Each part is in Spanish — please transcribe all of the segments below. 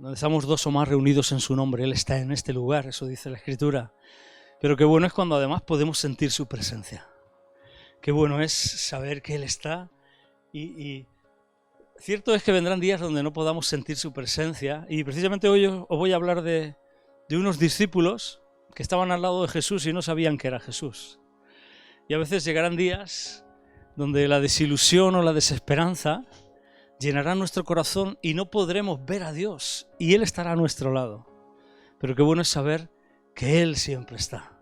donde estamos dos o más reunidos en su nombre. Él está en este lugar, eso dice la Escritura. Pero qué bueno es cuando además podemos sentir su presencia. Qué bueno es saber que Él está y cierto es que vendrán días donde no podamos sentir su presencia, y precisamente hoy os voy a hablar de unos discípulos que estaban al lado de Jesús y no sabían que era Jesús. Y a veces llegarán días donde la desilusión o la desesperanza llenará nuestro corazón y no podremos ver a Dios, y Él estará a nuestro lado. Pero qué bueno es saber que Él siempre está.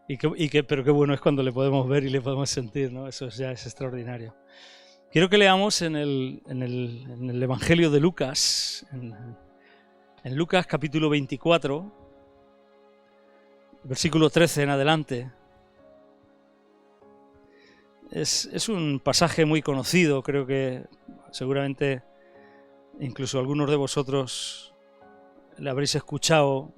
Pero qué bueno es cuando le podemos ver y le podemos sentir, ¿no? Eso ya es extraordinario. Quiero que leamos en el Evangelio de Lucas, en Lucas capítulo 24, versículo 13 en adelante. Es un pasaje muy conocido, creo que seguramente incluso algunos de vosotros le habréis escuchado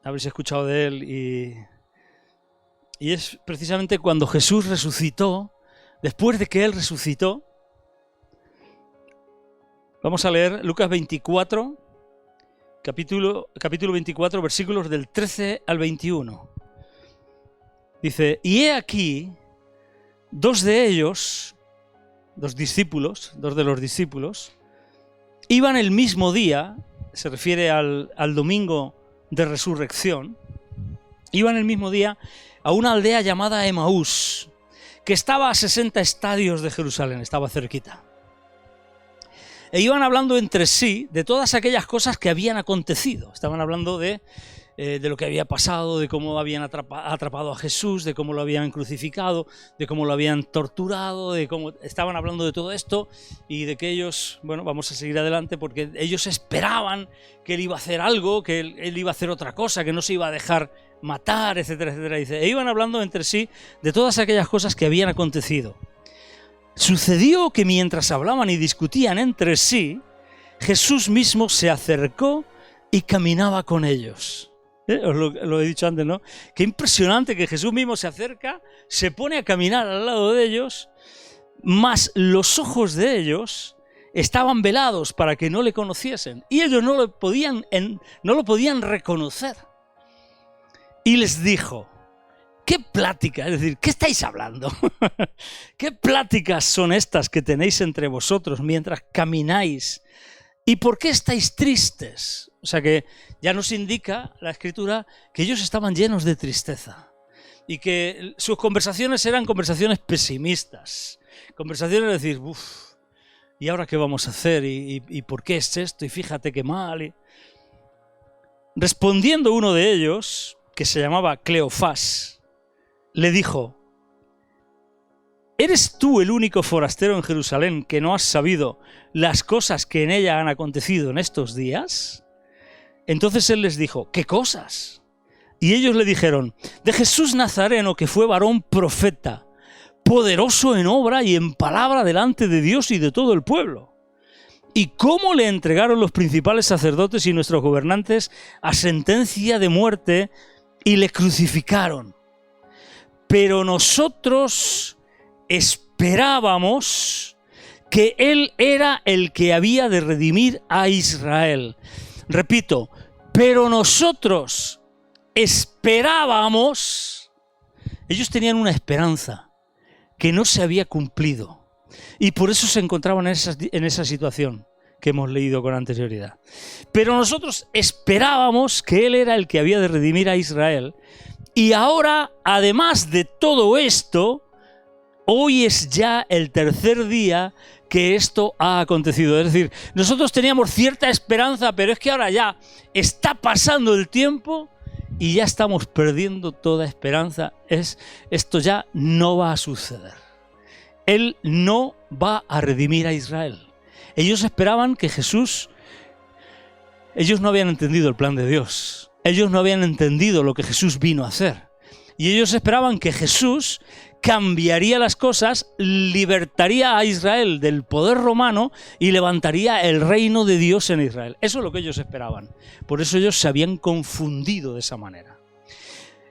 de él, y es precisamente cuando Jesús resucitó. Después de que Él resucitó, vamos a leer Lucas 24, capítulo 24, versículos del 13 al 21. Dice: y he aquí, dos de los discípulos, iban el mismo día, se refiere al domingo de resurrección, iban el mismo día a una aldea llamada Emaús, que estaba a 60 estadios de Jerusalén, estaba cerquita. E iban hablando entre sí de todas aquellas cosas que habían acontecido. Estaban hablando de lo que había pasado, de cómo habían atrapado a Jesús, de cómo lo habían crucificado, de cómo lo habían torturado, de cómo estaban hablando de todo esto, y de que ellos, bueno, vamos a seguir adelante porque ellos esperaban que Él iba a hacer algo, que él iba a hacer otra cosa, que no se iba a dejar matar, etcétera, etcétera. Dice, e iban hablando entre sí de todas aquellas cosas que habían acontecido. Sucedió que mientras hablaban y discutían entre sí, Jesús mismo se acercó y caminaba con ellos. Os lo he dicho antes, ¿no? Qué impresionante que Jesús mismo se acerca, se pone a caminar al lado de ellos, mas los ojos de ellos estaban velados para que no le conociesen, y ellos no lo podían reconocer. Y les dijo: ¿qué plática? Es decir, ¿qué estáis hablando? ¿Qué pláticas son estas que tenéis entre vosotros mientras camináis? ¿Y por qué estáis tristes? O sea que ya nos indica la Escritura que ellos estaban llenos de tristeza y que sus conversaciones eran conversaciones pesimistas. Conversaciones de decir, uff, ¿y ahora qué vamos a hacer? ¿Y por qué es esto? Y fíjate qué mal. Respondiendo uno de ellos, que se llamaba Cleofás, le dijo: ¿eres tú el único forastero en Jerusalén que no has sabido las cosas que en ella han acontecido en estos días? Entonces él les dijo: ¿qué cosas? Y ellos le dijeron: de Jesús Nazareno, que fue varón profeta, poderoso en obra y en palabra delante de Dios y de todo el pueblo. ¿Y cómo le entregaron los principales sacerdotes y nuestros gobernantes a sentencia de muerte y le crucificaron? Pero nosotros esperábamos que Él era el que había de redimir a Israel. Repito, pero nosotros esperábamos. Ellos tenían una esperanza que no se había cumplido, y por eso se encontraban en esa situación que hemos leído con anterioridad. Pero nosotros esperábamos que Él era el que había de redimir a Israel. Y ahora, además de todo esto, hoy es ya el tercer día que esto ha acontecido. Es decir, nosotros teníamos cierta esperanza, pero es que ahora ya está pasando el tiempo y ya estamos perdiendo toda esperanza. Esto ya no va a suceder. Él no va a redimir a Israel. Ellos esperaban que Jesús... Ellos no habían entendido el plan de Dios. Ellos no habían entendido lo que Jesús vino a hacer. Y ellos esperaban que Jesús cambiaría las cosas, libertaría a Israel del poder romano y levantaría el reino de Dios en Israel. Eso es lo que ellos esperaban. Por eso ellos se habían confundido de esa manera.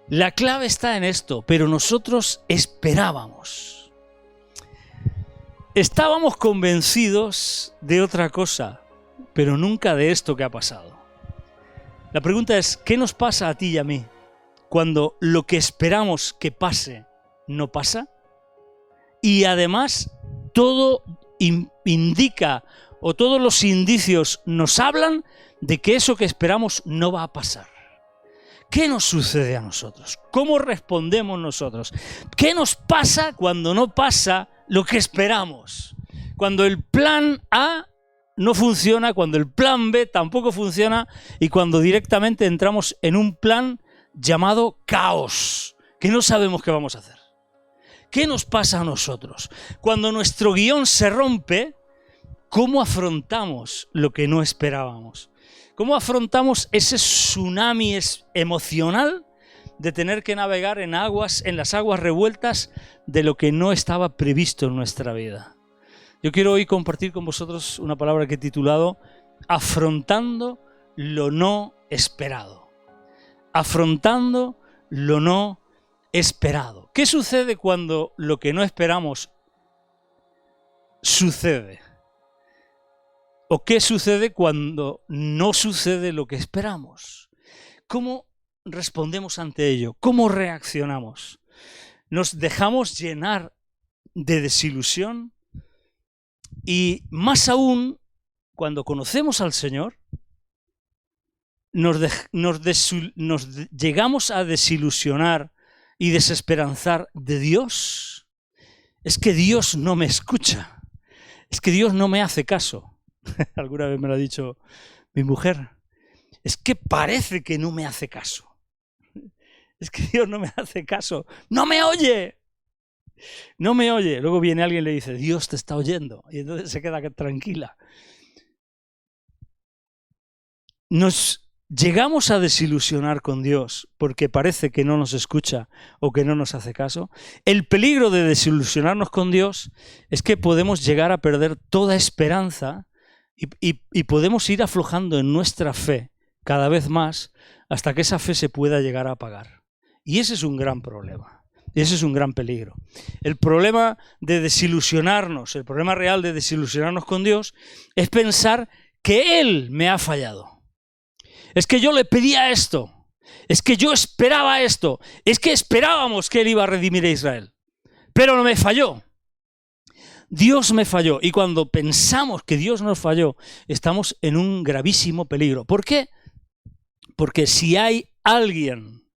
La clave está en esto, pero nosotros esperábamos. Estábamos convencidos de otra cosa, pero nunca de esto que ha pasado. La pregunta es, ¿qué nos pasa a ti y a mí cuando lo que esperamos que pase no pasa? Y además todo indica, o todos los indicios nos hablan de que eso que esperamos no va a pasar. ¿Qué nos sucede a nosotros? ¿Cómo respondemos nosotros? ¿Qué nos pasa cuando no pasa lo que esperamos? Cuando el plan A no funciona, cuando el plan B tampoco funciona y cuando directamente entramos en un plan llamado caos, que no sabemos qué vamos a hacer. ¿Qué nos pasa a nosotros? Cuando nuestro guión se rompe, ¿cómo afrontamos lo que no esperábamos? ¿Cómo afrontamos ese tsunami emocional de tener que navegar en las aguas revueltas de lo que no estaba previsto en nuestra vida? Yo quiero hoy compartir con vosotros una palabra que he titulado Afrontando lo no esperado. Afrontando lo no esperado. ¿Qué sucede cuando lo que no esperamos sucede? ¿O qué sucede cuando no sucede lo que esperamos? ¿Cómo respondemos ante ello? ¿Cómo reaccionamos? ¿Nos dejamos llenar de desilusión? Y más aún, cuando conocemos al Señor, nos llegamos a desilusionar y desesperanzar de Dios. Es que Dios no me escucha. Es que Dios no me hace caso. Alguna vez me lo ha dicho mi mujer. Es que parece que no me hace caso. Es que Dios no me hace caso. ¡No me oye! No me oye. Luego viene alguien y le dice, Dios te está oyendo. Y entonces se queda tranquila. Nos llegamos a desilusionar con Dios porque parece que no nos escucha o que no nos hace caso. El peligro de desilusionarnos con Dios es que podemos llegar a perder toda esperanza y podemos ir aflojando en nuestra fe cada vez más hasta que esa fe se pueda llegar a apagar. Y ese es un gran problema. Ese es un gran peligro. El problema de desilusionarnos, el problema real de desilusionarnos con Dios es pensar que Él me ha fallado. Es que yo le pedía esto. Es que yo esperaba esto. Es que esperábamos que Él iba a redimir a Israel. Pero no me falló. Dios me falló. Y cuando pensamos que Dios nos falló, estamos en un gravísimo peligro. ¿Por qué? Porque si hay alguien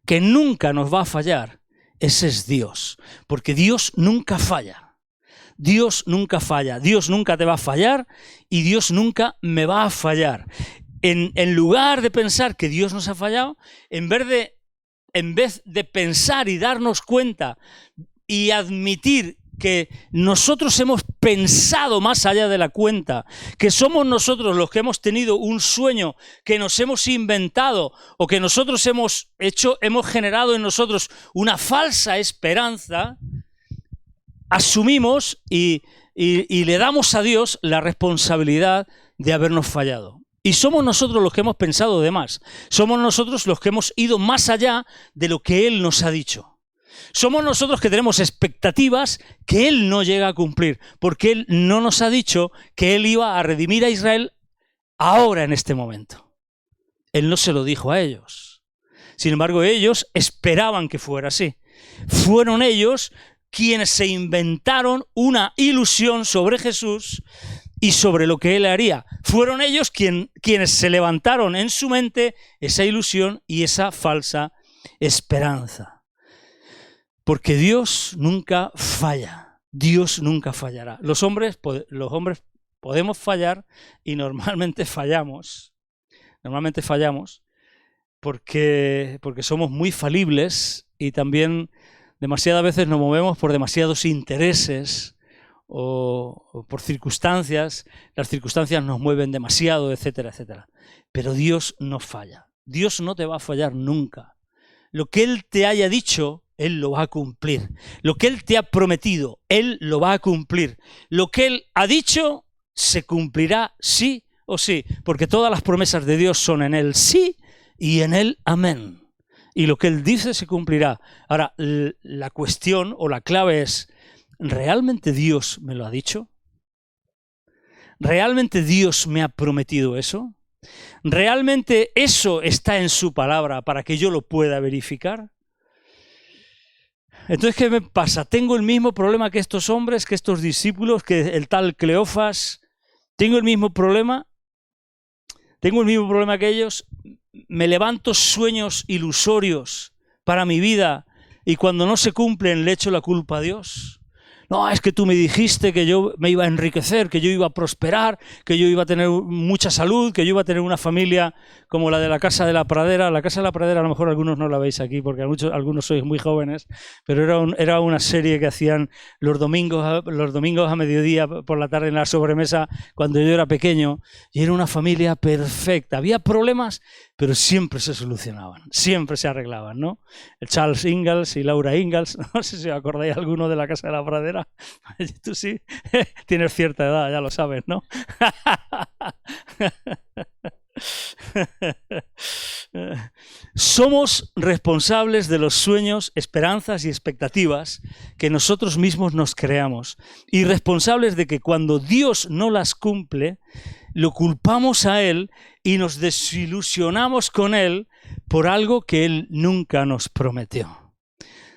que nunca nos va a fallar, ese es Dios. Porque Dios nunca falla. Dios nunca falla. Dios nunca te va a fallar y Dios nunca me va a fallar. En lugar de pensar que Dios nos ha fallado, en vez de pensar y darnos cuenta y admitir que nosotros hemos pensado más allá de la cuenta, que somos nosotros los que hemos tenido un sueño que nos hemos inventado o que nosotros hemos generado en nosotros una falsa esperanza, asumimos y le damos a Dios la responsabilidad de habernos fallado. Y somos nosotros los que hemos pensado de más. Somos nosotros los que hemos ido más allá de lo que Él nos ha dicho. Somos nosotros que tenemos expectativas que Él no llega a cumplir, porque Él no nos ha dicho que Él iba a redimir a Israel ahora en este momento. Él no se lo dijo a ellos. Sin embargo, ellos esperaban que fuera así. Fueron ellos quienes se inventaron una ilusión sobre Jesús y sobre lo que Él haría. Fueron ellos quienes se levantaron en su mente esa ilusión y esa falsa esperanza. Porque Dios nunca falla. Dios nunca fallará. Los hombres podemos fallar y normalmente fallamos. Normalmente fallamos porque somos muy falibles y también demasiadas veces nos movemos por demasiados intereses o por circunstancias. Las circunstancias nos mueven demasiado, etcétera, etcétera. Pero Dios no falla. Dios no te va a fallar nunca. Lo que Él te haya dicho, Él lo va a cumplir. Lo que Él te ha prometido, Él lo va a cumplir. Lo que Él ha dicho, se cumplirá sí o sí. Porque todas las promesas de Dios son en Él sí y en Él amén. Y lo que Él dice se cumplirá. Ahora, la cuestión o la clave es, ¿realmente Dios me lo ha dicho? ¿Realmente Dios me ha prometido eso? ¿Realmente eso está en su palabra para que yo lo pueda verificar? Entonces, ¿qué me pasa? Tengo el mismo problema que estos hombres, que estos discípulos, que el tal Cleofas. Tengo el mismo problema que ellos. Me levanto sueños ilusorios para mi vida y cuando no se cumplen le echo la culpa a Dios. No, es que tú me dijiste que yo me iba a enriquecer, que yo iba a prosperar, que yo iba a tener mucha salud, que yo iba a tener una familia como la de la Casa de la Pradera. La Casa de la Pradera a lo mejor algunos no la veis aquí porque algunos sois muy jóvenes, pero era una serie que hacían los domingos a mediodía por la tarde en la sobremesa cuando yo era pequeño, y era una familia perfecta. Había problemas, pero siempre se solucionaban, siempre se arreglaban, ¿no? El Charles Ingalls y Laura Ingalls, no sé si os acordáis alguno de la Casa de la Pradera. Tú sí, tienes cierta edad, ya lo sabes, ¿no? Somos responsables de los sueños, esperanzas y expectativas que nosotros mismos nos creamos, y responsables de que cuando Dios no las cumple, lo culpamos a Él y nos desilusionamos con Él por algo que Él nunca nos prometió.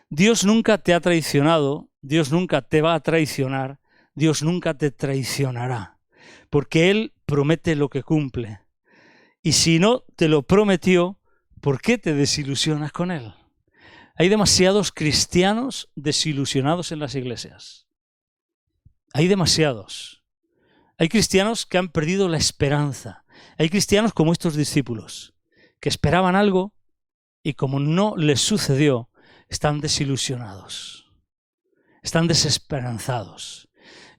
Dios nunca te ha traicionado, Dios nunca te va a traicionar, Dios nunca te traicionará, porque Él promete lo que cumple. Y si no te lo prometió, ¿por qué te desilusionas con Él? Hay demasiados cristianos desilusionados en las iglesias. Hay demasiados. Hay cristianos que han perdido la esperanza. Hay cristianos como estos discípulos, que esperaban algo y como no les sucedió, están desilusionados. Están desesperanzados.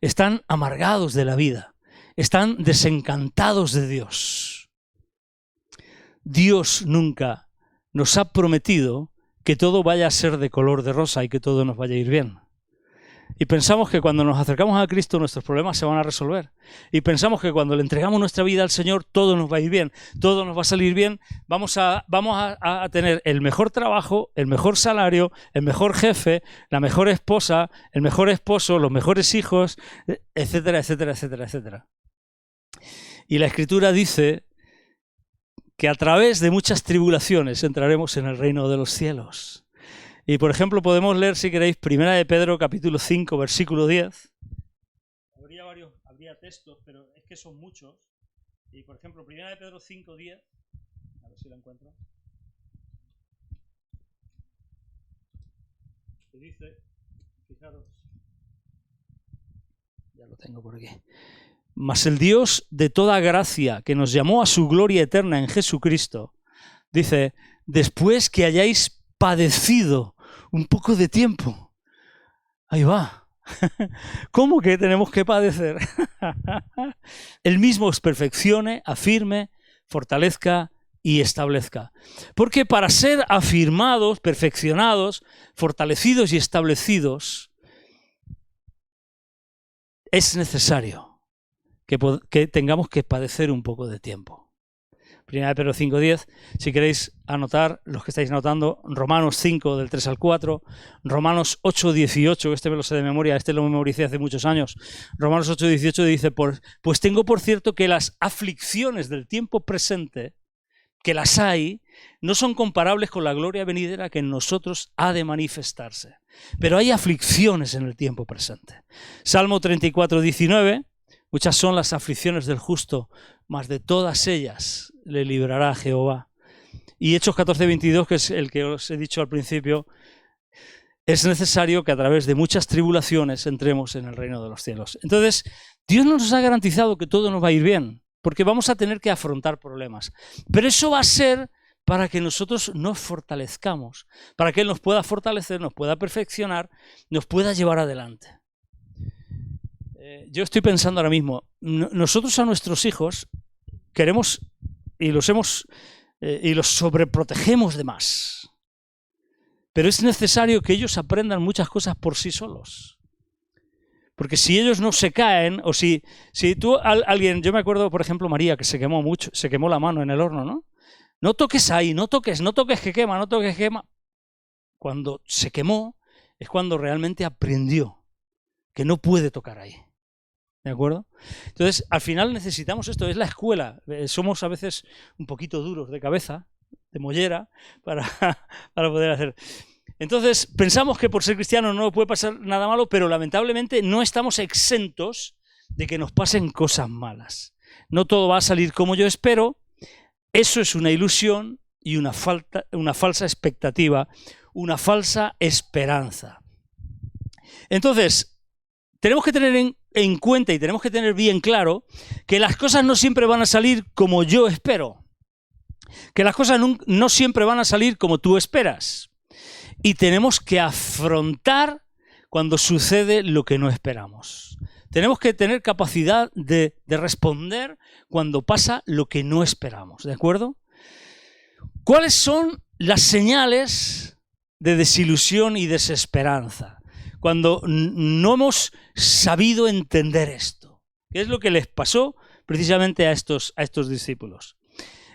Están amargados de la vida. Están desencantados de Dios. Dios nunca nos ha prometido que todo vaya a ser de color de rosa y que todo nos vaya a ir bien. Y pensamos que cuando nos acercamos a Cristo nuestros problemas se van a resolver. Y pensamos que cuando le entregamos nuestra vida al Señor todo nos va a ir bien, todo nos va a salir bien, vamos a tener el mejor trabajo, el mejor salario, el mejor jefe, la mejor esposa, el mejor esposo, los mejores hijos, etcétera, etcétera, etcétera, etcétera. Y la Escritura dice que a través de muchas tribulaciones entraremos en el reino de los cielos. Y por ejemplo podemos leer, si queréis, 1 de Pedro capítulo 5 versículo 10. Habría textos, pero es que son muchos. Y por ejemplo 1 de Pedro 5, 10, a ver si lo encuentro. Que dice, fijaros, ya lo tengo por aquí. Mas el Dios de toda gracia, que nos llamó a su gloria eterna en Jesucristo, dice, después que hayáis padecido un poco de tiempo. Ahí va. ¿Cómo que tenemos que padecer? Él mismo os perfeccione, afirme, fortalezca y establezca. Porque para ser afirmados, perfeccionados, fortalecidos y establecidos, es necesario que tengamos que padecer un poco de tiempo. 1 de Pedro 5:10, si queréis anotar, los que estáis anotando, Romanos 5 del 3 al 4, Romanos 8:18, este me lo sé de memoria, este lo memoricé hace muchos años. Romanos 8:18 dice, pues tengo por cierto que las aflicciones del tiempo presente, que las hay, no son comparables con la gloria venidera que en nosotros ha de manifestarse. Pero hay aflicciones en el tiempo presente. Salmo 34:19, muchas son las aflicciones del justo, mas de todas ellas le librará Jehová. Y Hechos 14:22, que es el que os he dicho al principio, es necesario que a través de muchas tribulaciones entremos en el reino de los cielos. Entonces, Dios no nos ha garantizado que todo nos va a ir bien, porque vamos a tener que afrontar problemas. Pero eso va a ser para que nosotros nos fortalezcamos, para que Él nos pueda fortalecer, nos pueda perfeccionar, nos pueda llevar adelante. Yo estoy pensando ahora mismo, nosotros a nuestros hijos queremos y los sobreprotegemos de más. Pero es necesario que ellos aprendan muchas cosas por sí solos. Porque si ellos no se caen, o si tú, alguien, yo me acuerdo, por ejemplo, María, que se quemó mucho, se quemó la mano en el horno, ¿no? No toques ahí, no toques que quema, no toques que quema. Cuando se quemó es cuando realmente aprendió. que no puede tocar ahí. ¿De acuerdo? Entonces, al final necesitamos esto, es la escuela. Somos a veces un poquito duros de cabeza, de mollera, para poder hacer. Entonces, pensamos que por ser cristianos no puede pasar nada malo, pero lamentablemente no estamos exentos de que nos pasen cosas malas. No todo va a salir como yo espero. Eso es una ilusión y una falsa expectativa, una falsa esperanza. Entonces, tenemos que tener en cuenta y tenemos que tener bien claro que las cosas no siempre van a salir como yo espero. Que las cosas no siempre van a salir como tú esperas. Y tenemos que afrontar cuando sucede lo que no esperamos. Tenemos que tener capacidad de responder cuando pasa lo que no esperamos, ¿de acuerdo? ¿Cuáles son las señales de desilusión y desesperanza? Cuando no hemos sabido entender esto. ¿Qué es lo que les pasó precisamente a estos discípulos?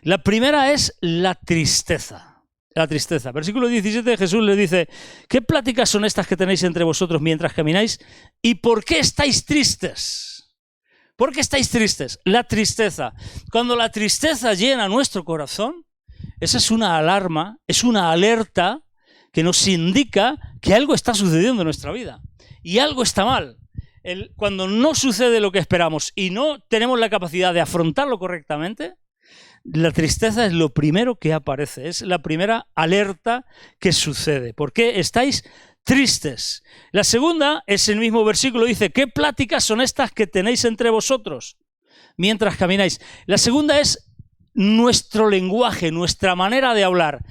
La primera es la tristeza. La tristeza. Versículo 17, Jesús les dice: ¿qué pláticas son estas que tenéis entre vosotros mientras camináis? ¿Y por qué estáis tristes? ¿Por qué estáis tristes? La tristeza. Cuando la tristeza llena nuestro corazón, esa es una alarma, es una alerta que nos indica que algo está sucediendo en nuestra vida. Y algo está mal. Cuando no sucede lo que esperamos y no tenemos la capacidad de afrontarlo correctamente, la tristeza es lo primero que aparece, es la primera alerta que sucede. ¿Por qué estáis tristes? La segunda es el mismo versículo, dice: ¿qué pláticas son estas que tenéis entre vosotros mientras camináis? La segunda es nuestro lenguaje, nuestra manera de hablar.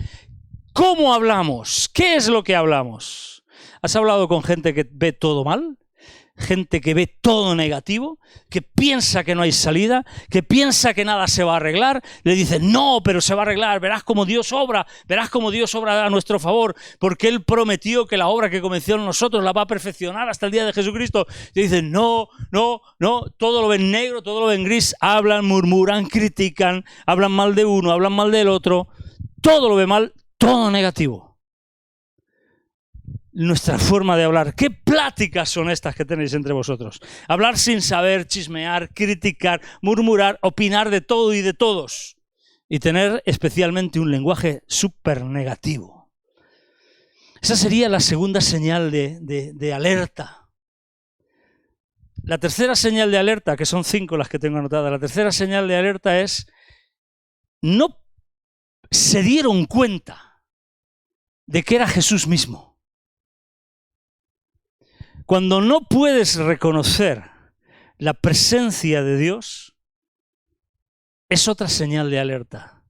¿Cómo hablamos? ¿Qué es lo que hablamos? ¿Has hablado con gente que ve todo mal? Gente que ve todo negativo, que piensa que no hay salida, que piensa que nada se va a arreglar. Le dicen: no, pero se va a arreglar, verás cómo Dios obra a nuestro favor, porque Él prometió que la obra que comenzó en nosotros la va a perfeccionar hasta el día de Jesucristo. Y dicen: no, todo lo ven negro, todo lo ven gris, hablan, murmuran, critican, hablan mal de uno, hablan mal del otro, todo lo ve mal, todo negativo. Nuestra forma de hablar. ¿Qué pláticas son estas que tenéis entre vosotros? Hablar sin saber, chismear, criticar, murmurar, opinar de todo y de todos. Y tener especialmente un lenguaje súper negativo. Esa sería la segunda señal de alerta. La tercera señal de alerta, que son 5 las que tengo anotadas, la tercera señal de alerta es: no se dieron cuenta de que era Jesús mismo. Cuando no puedes reconocer la presencia de Dios, es otra señal de alerta.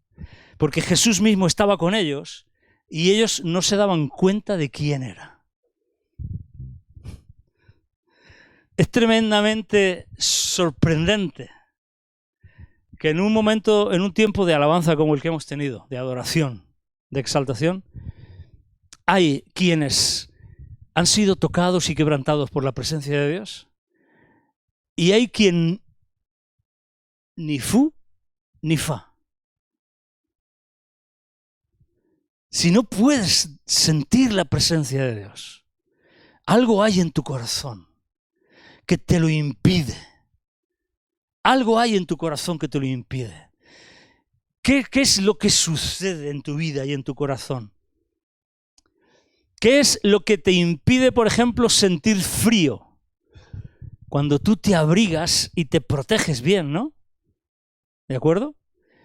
Porque Jesús mismo estaba con ellos y ellos no se daban cuenta de quién era. Es tremendamente sorprendente que en un momento, en un tiempo de alabanza como el que hemos tenido, de adoración, de exaltación, hay quienes han sido tocados y quebrantados por la presencia de Dios. Y hay quien ni fu ni fa. Si no puedes sentir la presencia de Dios, algo hay en tu corazón que te lo impide. Algo hay en tu corazón que te lo impide. ¿Qué es lo que sucede en tu vida y en tu corazón? ¿Qué es lo que te impide, por ejemplo, sentir frío? Cuando tú te abrigas y te proteges bien, ¿no? ¿De acuerdo?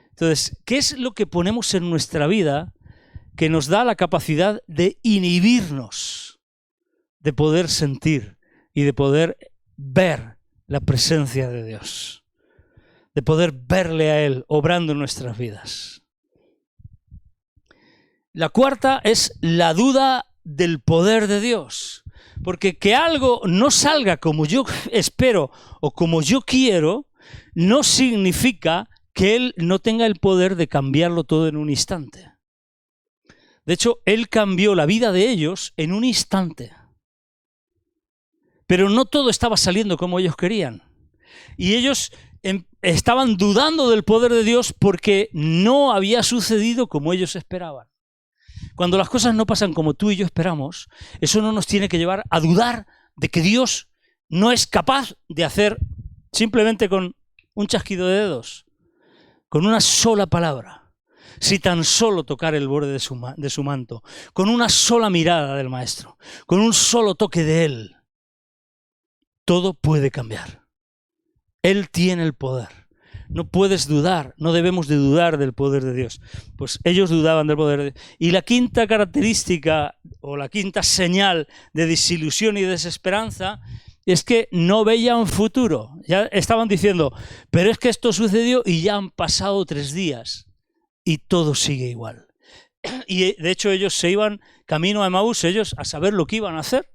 Entonces, ¿qué es lo que ponemos en nuestra vida que nos da la capacidad de inhibirnos, de poder sentir y de poder ver la presencia de Dios? De poder verle a Él obrando en nuestras vidas. La cuarta es la duda del poder de Dios. Porque que algo no salga como yo espero o como yo quiero, no significa que Él no tenga el poder de cambiarlo todo en un instante. De hecho, Él cambió la vida de ellos en un instante. Pero no todo estaba saliendo como ellos querían. Y ellos estaban dudando del poder de Dios porque no había sucedido como ellos esperaban. Cuando las cosas no pasan como tú y yo esperamos, eso no nos tiene que llevar a dudar de que Dios no es capaz de hacer simplemente con un chasquido de dedos, con una sola palabra, si tan solo tocar el borde de su manto, con una sola mirada del Maestro, con un solo toque de Él, todo puede cambiar. Él tiene el poder. No puedes dudar, no debemos de dudar del poder de Dios. Pues ellos dudaban del poder de Dios. Y la quinta característica o la quinta señal de desilusión y desesperanza es que no veían futuro. Ya estaban diciendo, pero es que esto sucedió y ya han pasado 3 días y todo sigue igual. Y de hecho ellos se iban camino a Emaús, ellos a saber lo que iban a hacer.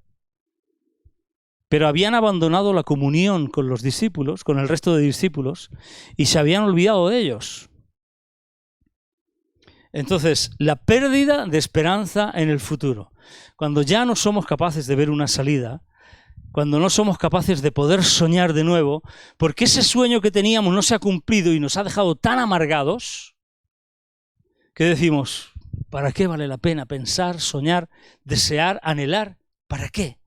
Pero habían abandonado la comunión con los discípulos, con el resto de discípulos, y se habían olvidado de ellos. Entonces, la pérdida de esperanza en el futuro. Cuando ya no somos capaces de ver una salida, cuando no somos capaces de poder soñar de nuevo, porque ese sueño que teníamos no se ha cumplido y nos ha dejado tan amargados, que decimos, ¿para qué vale la pena pensar, soñar, desear, anhelar? ¿Para qué?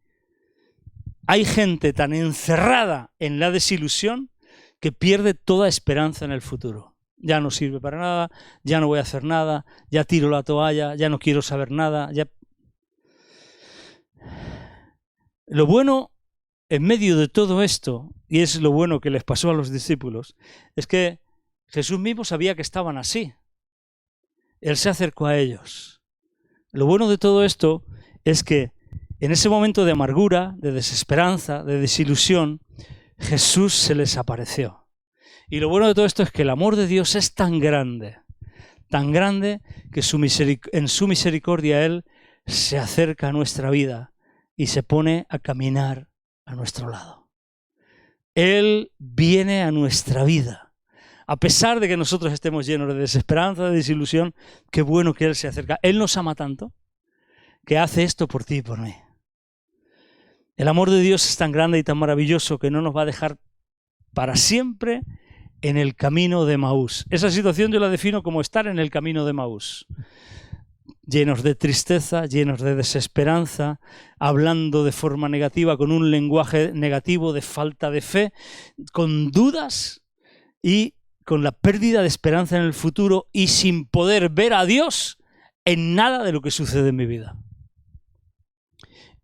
Hay gente tan encerrada en la desilusión que pierde toda esperanza en el futuro. Ya no sirve para nada, ya no voy a hacer nada, ya tiro la toalla, ya no quiero saber nada. Ya... Lo bueno en medio de todo esto, y es lo bueno que les pasó a los discípulos, es que Jesús mismo sabía que estaban así. Él se acercó a ellos. Lo bueno de todo esto es que en ese momento de amargura, de desesperanza, de desilusión, Jesús se les apareció. Y lo bueno de todo esto es que el amor de Dios es tan grande que en su misericordia Él se acerca a nuestra vida y se pone a caminar a nuestro lado. Él viene a nuestra vida. A pesar de que nosotros estemos llenos de desesperanza, de desilusión, qué bueno que Él se acerca. Él nos ama tanto que hace esto por ti y por mí. El amor de Dios es tan grande y tan maravilloso que no nos va a dejar para siempre en el camino de Emaús. Esa situación yo la defino como estar en el camino de Emaús. Llenos de tristeza, llenos de desesperanza, hablando de forma negativa, con un lenguaje negativo de falta de fe, con dudas y con la pérdida de esperanza en el futuro y sin poder ver a Dios en nada de lo que sucede en mi vida.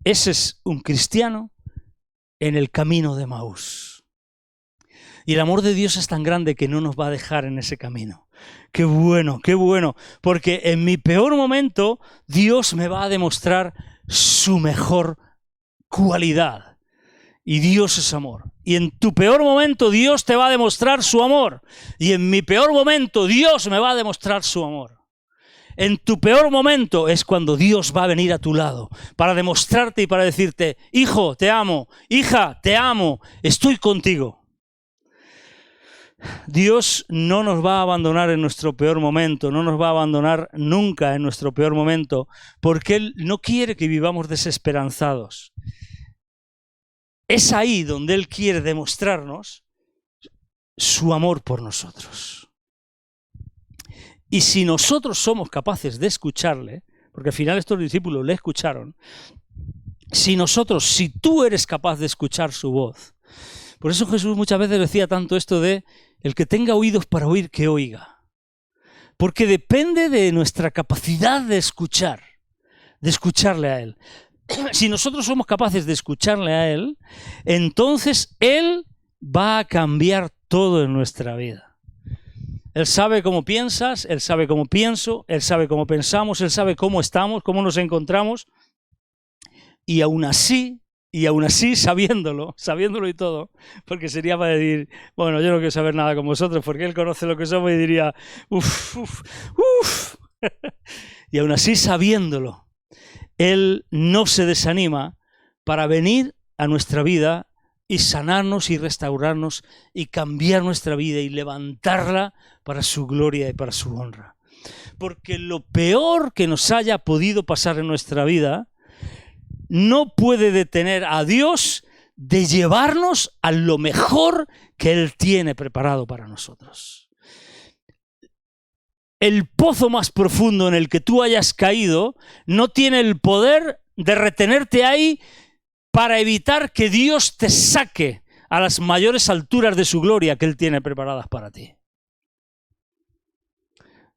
Ese es un cristiano en el camino de Emaús. Y el amor de Dios es tan grande que no nos va a dejar en ese camino. Qué bueno, porque en mi peor momento Dios me va a demostrar su mejor cualidad. Y Dios es amor. Y en tu peor momento Dios te va a demostrar su amor. Y en mi peor momento Dios me va a demostrar su amor. En tu peor momento es cuando Dios va a venir a tu lado para demostrarte y para decirte, hijo, te amo, hija, te amo, estoy contigo. Dios no nos va a abandonar en nuestro peor momento, no nos va a abandonar nunca en nuestro peor momento, porque Él no quiere que vivamos desesperanzados. Es ahí donde Él quiere demostrarnos su amor por nosotros. Y si nosotros somos capaces de escucharle, porque al final estos discípulos le escucharon, si tú eres capaz de escuchar su voz, por eso Jesús muchas veces decía tanto esto de el que tenga oídos para oír, que oiga. Porque depende de nuestra capacidad de escucharle a Él. Si nosotros somos capaces de escucharle a Él, entonces Él va a cambiar todo en nuestra vida. Él sabe cómo piensas, Él sabe cómo pienso, Él sabe cómo pensamos, Él sabe cómo estamos, cómo nos encontramos. Y aún así sabiéndolo y todo, porque sería para decir, bueno, yo no quiero saber nada con vosotros, porque Él conoce lo que somos y diría, uff. Y aún así sabiéndolo, Él no se desanima para venir a nuestra vida y sanarnos y restaurarnos y cambiar nuestra vida y levantarla para su gloria y para su honra. Porque lo peor que nos haya podido pasar en nuestra vida no puede detener a Dios de llevarnos a lo mejor que Él tiene preparado para nosotros. El pozo más profundo en el que tú hayas caído no tiene el poder de retenerte ahí para evitar que Dios te saque a las mayores alturas de su gloria que Él tiene preparadas para ti.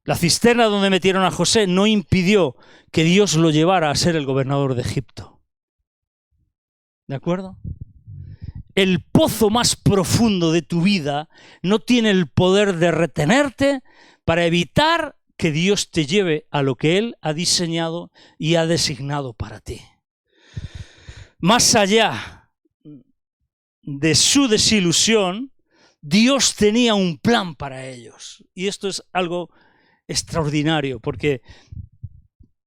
La cisterna donde metieron a José no impidió que Dios lo llevara a ser el gobernador de Egipto. ¿De acuerdo? El pozo más profundo de tu vida no tiene el poder de retenerte para evitar que Dios te lleve a lo que Él ha diseñado y ha designado para ti. Más allá de su desilusión, Dios tenía un plan para ellos. Y esto es algo extraordinario, porque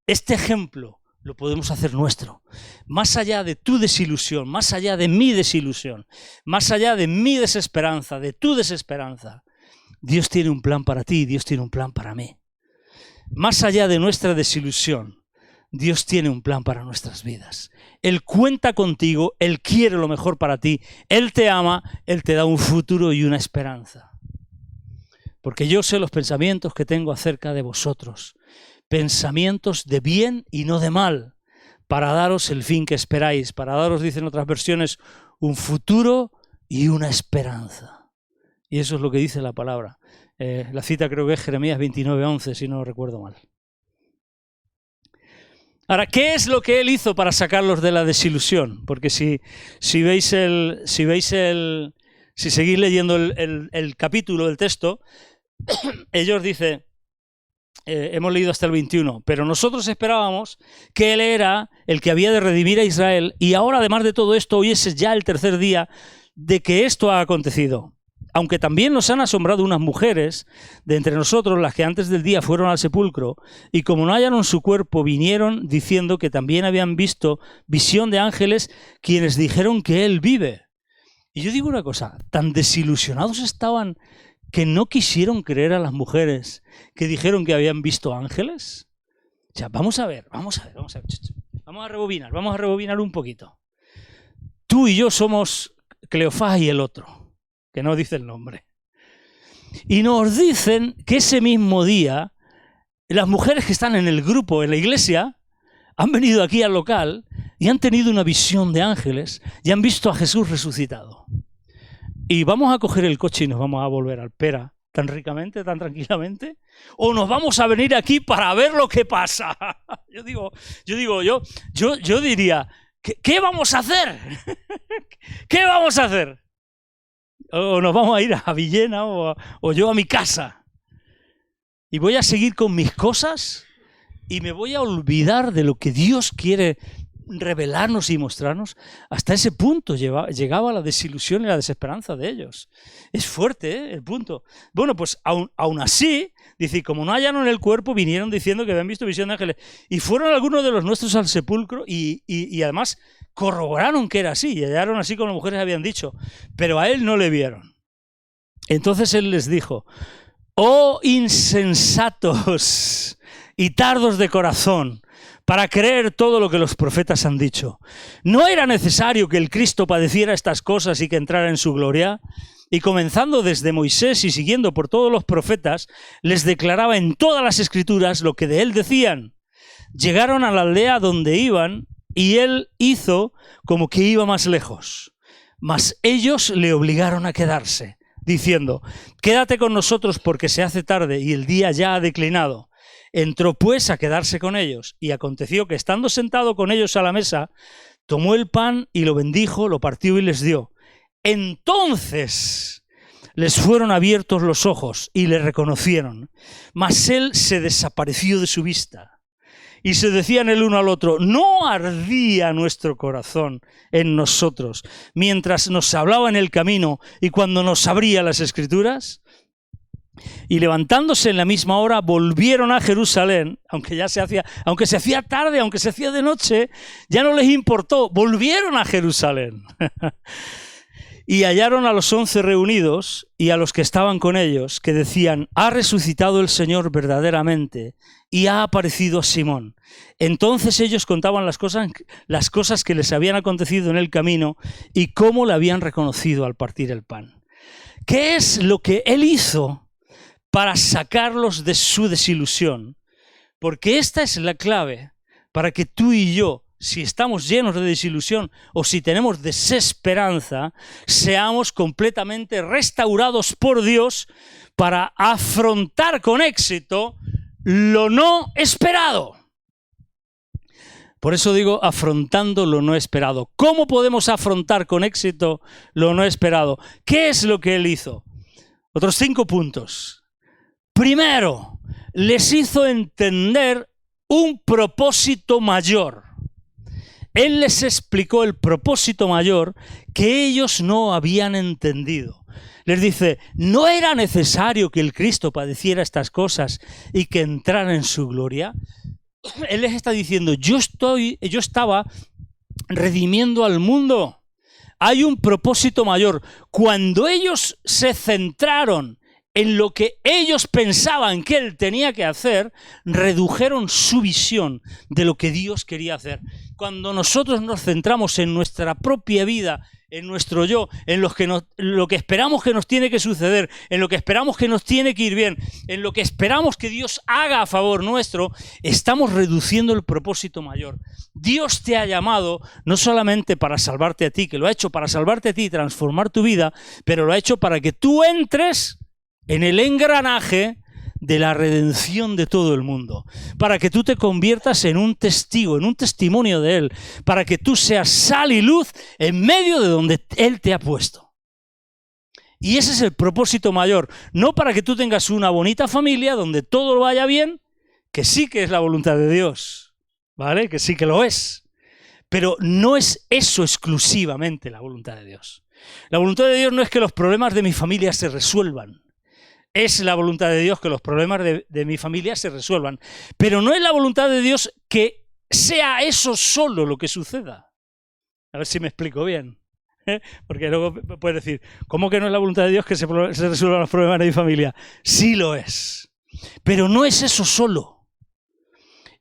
este ejemplo lo podemos hacer nuestro. Más allá de tu desilusión, más allá de mi desilusión, más allá de mi desesperanza, de tu desesperanza, Dios tiene un plan para ti, Dios tiene un plan para mí. Más allá de nuestra desilusión, Dios tiene un plan para nuestras vidas. Él cuenta contigo, Él quiere lo mejor para ti, Él te ama, Él te da un futuro y una esperanza. Porque yo sé los pensamientos que tengo acerca de vosotros, pensamientos de bien y no de mal, para daros el fin que esperáis, para daros, dicen otras versiones, un futuro y una esperanza. Y eso es lo que dice la palabra. La cita creo que es Jeremías 29:11, si no recuerdo mal. Ahora, ¿qué es lo que Él hizo para sacarlos de la desilusión? Porque si seguís leyendo el capítulo, el texto, ellos dicen, hemos leído hasta el 21, pero nosotros esperábamos que Él era el que había de redimir a Israel, y ahora, además de todo esto, hoy es ya el tercer día de que esto ha acontecido. Aunque también nos han asombrado unas mujeres de entre nosotros, las que antes del día fueron al sepulcro, y como no hallaron su cuerpo, vinieron diciendo que también habían visto visión de ángeles, quienes dijeron que Él vive. Y yo digo una cosa, tan desilusionados estaban que no quisieron creer a las mujeres que dijeron que habían visto ángeles. O sea, vamos a ver. Vamos a rebobinar un poquito. Tú y yo somos Cleofás y el otro, que no dice el nombre. Y nos dicen que ese mismo día, las mujeres que están en el grupo, en la iglesia, han venido aquí al local y han tenido una visión de ángeles y han visto a Jesús resucitado. Y vamos a coger el coche y nos vamos a volver al Pera tan ricamente, tan tranquilamente, o nos vamos a venir aquí para ver lo que pasa. Yo diría, ¿qué vamos a hacer? ¿Qué vamos a hacer? O nos vamos a ir a Villena o yo a mi casa. Y voy a seguir con mis cosas y me voy a olvidar de lo que Dios quiere revelarnos y mostrarnos. Hasta ese punto llegaba la desilusión y la desesperanza de ellos. Es fuerte, el punto. Bueno, pues aún así, dice, como no hallaron el cuerpo, vinieron diciendo que habían visto visión de ángeles. Y fueron algunos de los nuestros al sepulcro y además corroboraron que era así, y hallaron así como las mujeres habían dicho, pero a Él no le vieron. Entonces Él les dijo, oh insensatos y tardos de corazón, para creer todo lo que los profetas han dicho. ¿No era necesario que el Cristo padeciera estas cosas y que entrara en su gloria? Y comenzando desde Moisés y siguiendo por todos los profetas, les declaraba en todas las escrituras lo que de Él decían. Llegaron a la aldea donde iban y Él hizo como que iba más lejos. Mas ellos le obligaron a quedarse, diciendo, quédate con nosotros porque se hace tarde y el día ya ha declinado. Entró pues a quedarse con ellos, y aconteció que estando sentado con ellos a la mesa, tomó el pan y lo bendijo, lo partió y les dio. Entonces les fueron abiertos los ojos y le reconocieron, mas Él se desapareció de su vista. Y se decían el uno al otro, ¿no ardía nuestro corazón en nosotros mientras nos hablaba en el camino y cuando nos abría las Escrituras? Y levantándose en la misma hora, volvieron a Jerusalén, aunque se hacía tarde, aunque se hacía de noche, ya no les importó, volvieron a Jerusalén. Y hallaron a los 11 reunidos y a los que estaban con ellos, que decían, ha resucitado el Señor verdaderamente y ha aparecido a Simón. Entonces ellos contaban las cosas que les habían acontecido en el camino y cómo le habían reconocido al partir el pan. ¿Qué es lo que Él hizo para sacarlos de su desilusión? Porque esta es la clave para que tú y yo si estamos llenos de desilusión o si tenemos desesperanza, seamos completamente restaurados por Dios para afrontar con éxito lo no esperado. Por eso digo, afrontando lo no esperado. ¿Cómo podemos afrontar con éxito lo no esperado? ¿Qué es lo que él hizo? Otros 5 puntos. Primero, les hizo entender un propósito mayor. Él les explicó el propósito mayor que ellos no habían entendido. Les dice, ¿no era necesario que el Cristo padeciera estas cosas y que entrara en su gloria? Él les está diciendo, yo estaba redimiendo al mundo. Hay un propósito mayor. Cuando ellos se centraron en lo que ellos pensaban que él tenía que hacer, redujeron su visión de lo que Dios quería hacer. Cuando nosotros nos centramos en nuestra propia vida, en nuestro yo, en lo que esperamos que nos tiene que suceder, en lo que esperamos que nos tiene que ir bien, en lo que esperamos que Dios haga a favor nuestro, estamos reduciendo el propósito mayor. Dios te ha llamado no solamente para salvarte a ti, que lo ha hecho para salvarte a ti y transformar tu vida, pero lo ha hecho para que tú entres en el engranaje de la redención de todo el mundo, para que tú te conviertas en un testigo, en un testimonio de Él, para que tú seas sal y luz en medio de donde Él te ha puesto. Y ese es el propósito mayor, no para que tú tengas una bonita familia donde todo vaya bien, que sí que es la voluntad de Dios, ¿vale? Que sí que lo es, pero no es eso exclusivamente la voluntad de Dios. La voluntad de Dios no es que los problemas de mi familia se resuelvan. Es la voluntad de Dios que los problemas de mi familia se resuelvan. Pero no es la voluntad de Dios que sea eso solo lo que suceda. A ver si me explico bien. Porque luego puedes decir, ¿cómo que no es la voluntad de Dios que se resuelvan los problemas de mi familia? Sí lo es. Pero no es eso solo.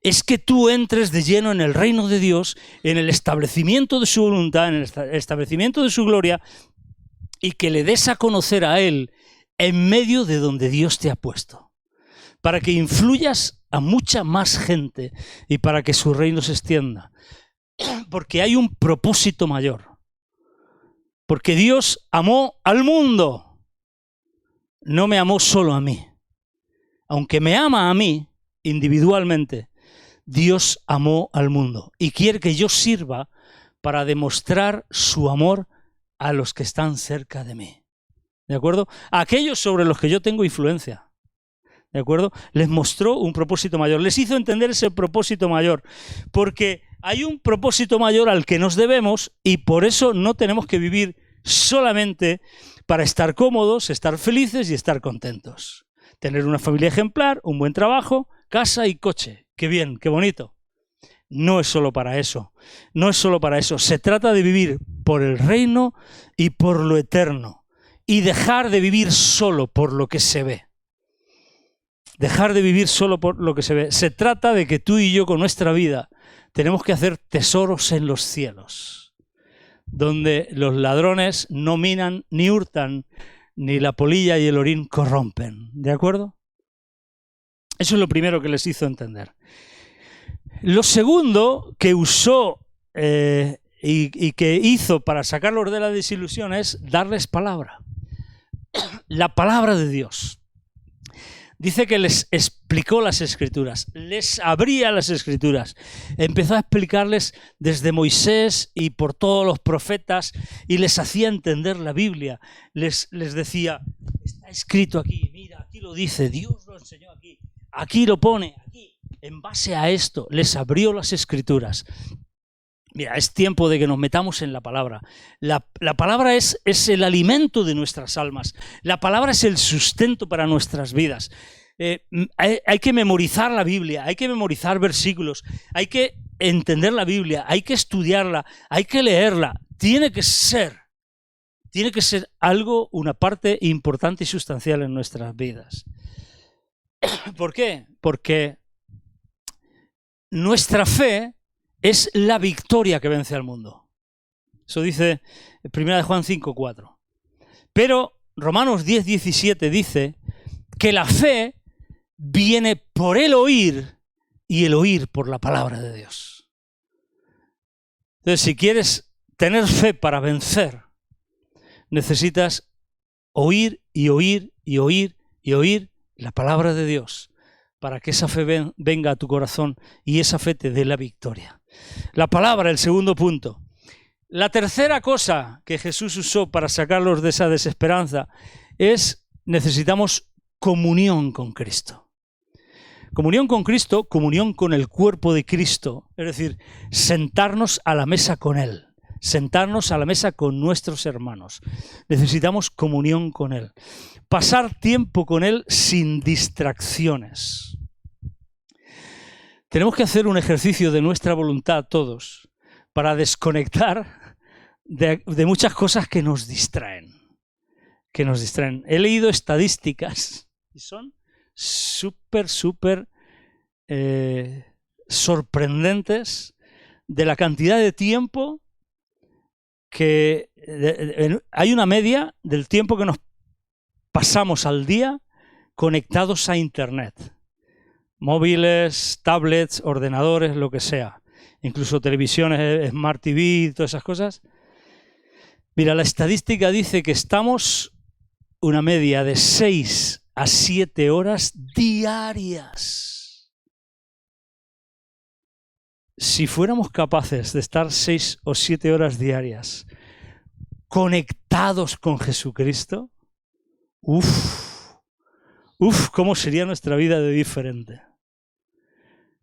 Es que tú entres de lleno en el reino de Dios, en el establecimiento de su voluntad, en el establecimiento de su gloria, y que le des a conocer a Él en medio de donde Dios te ha puesto, para que influyas a mucha más gente y para que su reino se extienda. Porque hay un propósito mayor. Porque Dios amó al mundo, no me amó solo a mí. Aunque me ama a mí individualmente, Dios amó al mundo y quiere que yo sirva para demostrar su amor a los que están cerca de mí. ¿De acuerdo? A aquellos sobre los que yo tengo influencia. ¿De acuerdo? Les mostró un propósito mayor. Les hizo entender ese propósito mayor. Porque hay un propósito mayor al que nos debemos y por eso no tenemos que vivir solamente para estar cómodos, estar felices y estar contentos. Tener una familia ejemplar, un buen trabajo, casa y coche. ¡Qué bien! ¡Qué bonito! No es solo para eso. No es solo para eso. Se trata de vivir por el reino y por lo eterno. Y dejar de vivir solo por lo que se ve. Dejar de vivir solo por lo que se ve. Se trata de que tú y yo con nuestra vida tenemos que hacer tesoros en los cielos, donde los ladrones no minan ni hurtan, ni la polilla y el orín corrompen. ¿De acuerdo? Eso es lo primero que les hizo entender. Lo segundo que usó y que hizo para sacarlos de la desilusión es darles palabra. La palabra de Dios. Dice que les explicó las Escrituras, les abría las Escrituras, empezó a explicarles desde Moisés y por todos los profetas y les hacía entender la Biblia. Les decía, está escrito aquí, mira, aquí lo dice, Dios lo enseñó aquí lo pone, aquí, en base a esto, les abrió las Escrituras. Mira, es tiempo de que nos metamos en la palabra. La palabra es el alimento de nuestras almas. La palabra es el sustento para nuestras vidas. Hay que memorizar la Biblia, hay que memorizar versículos, hay que entender la Biblia, hay que estudiarla, hay que leerla. Tiene que ser algo, una parte importante y sustancial en nuestras vidas. ¿Por qué? Porque nuestra fe es la victoria que vence al mundo. Eso dice 1 Juan 5:4. Pero Romanos 10:17 dice que la fe viene por el oír y el oír por la palabra de Dios. Entonces, si quieres tener fe para vencer, necesitas oír y oír y oír y oír la palabra de Dios para que esa fe venga a tu corazón y esa fe te dé la victoria. La palabra, el segundo punto. La tercera cosa que Jesús usó para sacarlos de esa desesperanza es necesitamos comunión con Cristo. Comunión con Cristo, comunión con el cuerpo de Cristo, es decir, sentarnos a la mesa con Él, sentarnos a la mesa con nuestros hermanos. Necesitamos comunión con Él. Pasar tiempo con Él sin distracciones. Tenemos que hacer un ejercicio de nuestra voluntad todos para desconectar de muchas cosas que nos distraen. He leído estadísticas y son súper sorprendentes de la cantidad de tiempo que hay una media del tiempo que nos pasamos al día conectados a Internet. Móviles, tablets, ordenadores, lo que sea. Incluso televisiones, Smart TV, todas esas cosas. Mira, la estadística dice que estamos una media de 6 a 7 horas diarias. Si fuéramos capaces de estar 6 o 7 horas diarias conectados con Jesucristo, ¿cómo sería nuestra vida de diferente?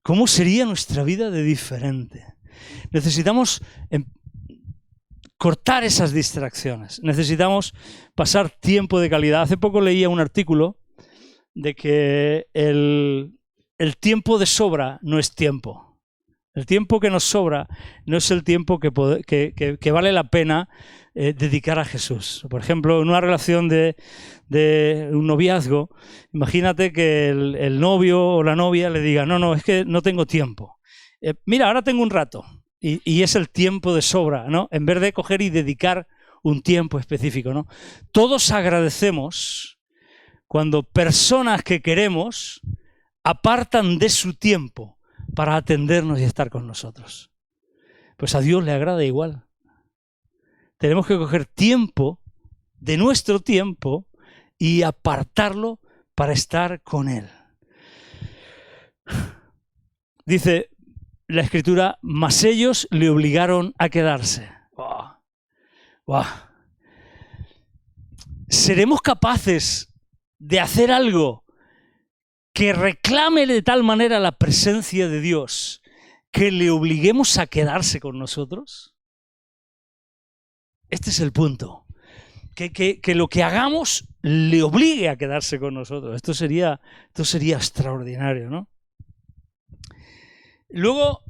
¿Cómo sería nuestra vida de diferente? Necesitamos cortar esas distracciones. Necesitamos pasar tiempo de calidad. Hace poco leía un artículo de que el tiempo de sobra no es tiempo. El tiempo que nos sobra no es el tiempo que vale la pena dedicar a Jesús. Por ejemplo, en una relación de un noviazgo, imagínate que el novio o la novia le diga, no, es que no tengo tiempo. Mira, ahora tengo un rato. Y es el tiempo de sobra, ¿no? En vez de coger y dedicar un tiempo específico, ¿no? Todos agradecemos cuando personas que queremos apartan de su tiempo para atendernos y estar con nosotros. Pues a Dios le agrada igual. Tenemos que coger tiempo de nuestro tiempo y apartarlo para estar con Él. Dice la Escritura, mas ellos le obligaron a quedarse. ¡Wow! ¿Seremos capaces de hacer algo que reclame de tal manera la presencia de Dios que le obliguemos a quedarse con nosotros? Este es el punto. Que lo que hagamos le obligue a quedarse con nosotros. Esto sería extraordinario, ¿no? Luego,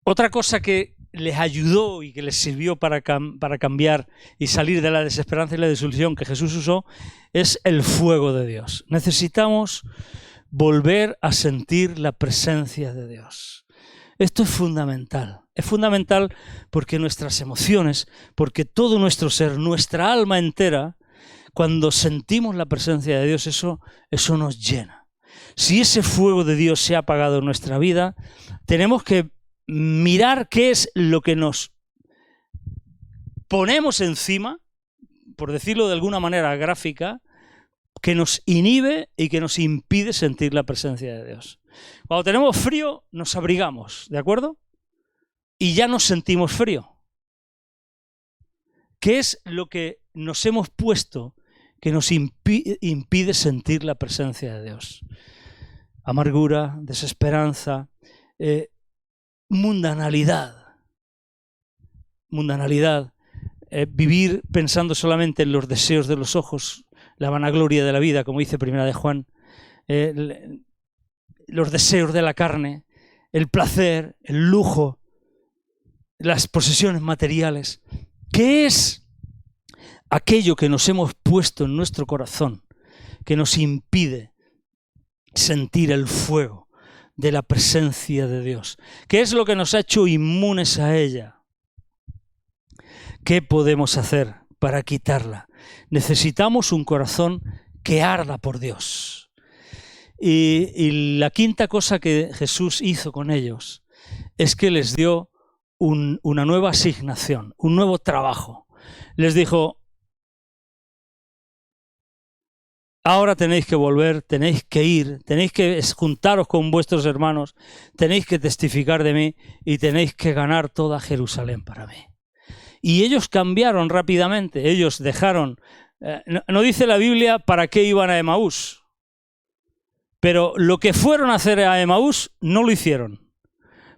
otra cosa que les ayudó y que les sirvió para cambiar y salir de la desesperanza y la desilusión que Jesús usó es el fuego de Dios. Necesitamos volver a sentir la presencia de Dios. Esto es fundamental. Es fundamental porque nuestras emociones, porque todo nuestro ser, nuestra alma entera, cuando sentimos la presencia de Dios, eso nos llena. Si ese fuego de Dios se ha apagado en nuestra vida, tenemos que mirar qué es lo que nos ponemos encima, por decirlo de alguna manera gráfica, que nos inhibe y que nos impide sentir la presencia de Dios. Cuando tenemos frío, nos abrigamos, ¿de acuerdo? Y ya nos sentimos frío. ¿Qué es lo que nos hemos puesto que nos impide sentir la presencia de Dios? Amargura, desesperanza, mundanalidad, vivir pensando solamente en los deseos de los ojos, la vanagloria de la vida, como dice Primera de Juan, los deseos de la carne, el placer, el lujo, las posesiones materiales. ¿Qué es aquello que nos hemos puesto en nuestro corazón que nos impide sentir el fuego de la presencia de Dios? ¿Qué es lo que nos ha hecho inmunes a ella? ¿Qué podemos hacer para quitarla? Necesitamos un corazón que arda por Dios. Y la quinta cosa que Jesús hizo con ellos es que les dio una nueva asignación, un nuevo trabajo. Les dijo: ahora tenéis que volver, tenéis que ir, tenéis que juntaros con vuestros hermanos, tenéis que testificar de mí y tenéis que ganar toda Jerusalén para mí. Y ellos cambiaron rápidamente, ellos dejaron, no dice la Biblia para qué iban a Emaús, pero lo que fueron a hacer a Emaús no lo hicieron.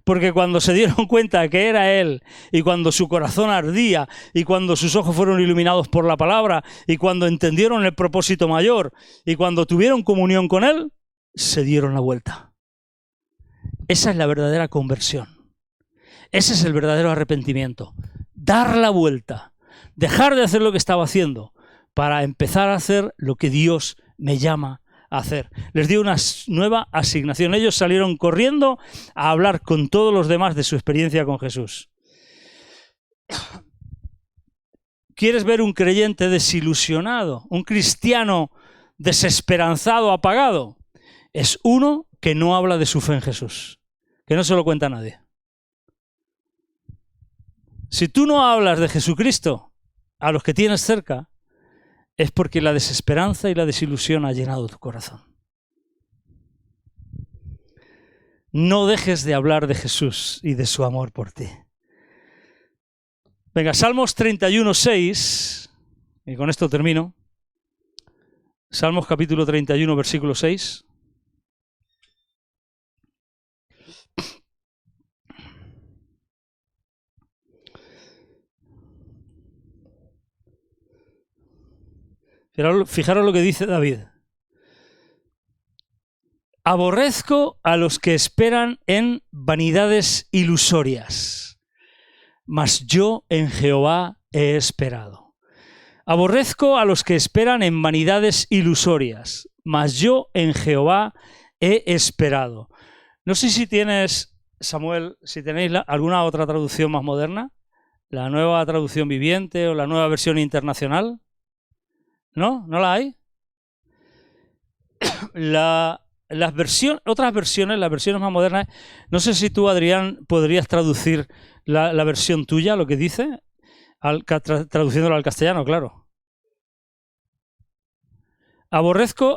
Porque cuando se dieron cuenta que era Él, y cuando su corazón ardía, y cuando sus ojos fueron iluminados por la palabra, y cuando entendieron el propósito mayor, y cuando tuvieron comunión con Él, se dieron la vuelta. Esa es la verdadera conversión. Ese es el verdadero arrepentimiento. Dar la vuelta, dejar de hacer lo que estaba haciendo, para empezar a hacer lo que Dios me llama a hacer. Les dio una nueva asignación. Ellos salieron corriendo a hablar con todos los demás de su experiencia con Jesús. ¿Quieres ver un creyente desilusionado? ¿Un cristiano desesperanzado, apagado? Es uno que no habla de su fe en Jesús, que no se lo cuenta a nadie. Si tú no hablas de Jesucristo a los que tienes cerca, es porque la desesperanza y la desilusión ha llenado tu corazón. No dejes de hablar de Jesús y de su amor por ti. Venga, Salmos 31:6, y con esto termino. Salmos capítulo 31, versículo 6. Fijaros lo que dice David. Aborrezco a los que esperan en vanidades ilusorias, mas yo en Jehová he esperado. Aborrezco a los que esperan en vanidades ilusorias, mas yo en Jehová he esperado. No sé si tienes, Samuel, si tenéis alguna otra traducción más moderna, la nueva traducción viviente o la nueva versión internacional. ¿No? ¿No la hay? Otras versiones, las versiones más modernas, no sé si tú, Adrián, podrías traducir la versión tuya, lo que dice, traduciéndolo al castellano, claro.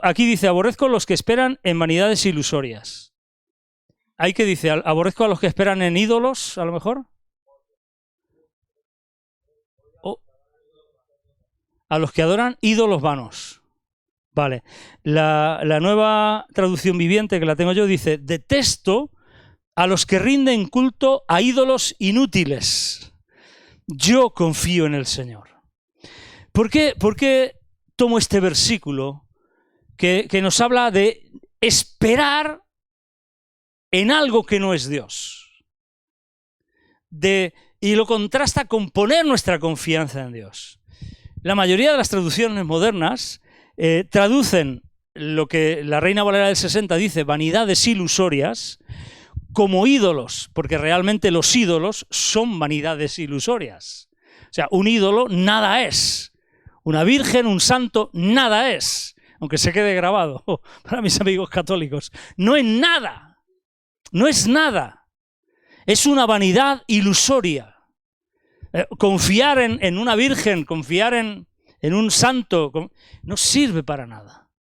Aquí dice, aborrezco los que esperan en vanidades ilusorias. ¿Ahí qué dice? ¿Aborrezco a los que esperan en ídolos, a lo mejor? A los que adoran ídolos vanos. Vale. La nueva traducción viviente, que la tengo yo, dice: detesto a los que rinden culto a ídolos inútiles. Yo confío en el Señor. ¿Por qué tomo este versículo que nos habla de esperar en algo que no es Dios? Y lo contrasta con poner nuestra confianza en Dios. La mayoría de las traducciones modernas traducen lo que la Reina Valera del 60 dice, vanidades ilusorias, como ídolos, porque realmente los ídolos son vanidades ilusorias. O sea, un ídolo nada es. Una virgen, un santo, nada es. Aunque se quede grabado para mis amigos católicos. No es nada. No es nada. Es una vanidad ilusoria. Confiar en una virgen, confiar en un santo, no sirve para nada.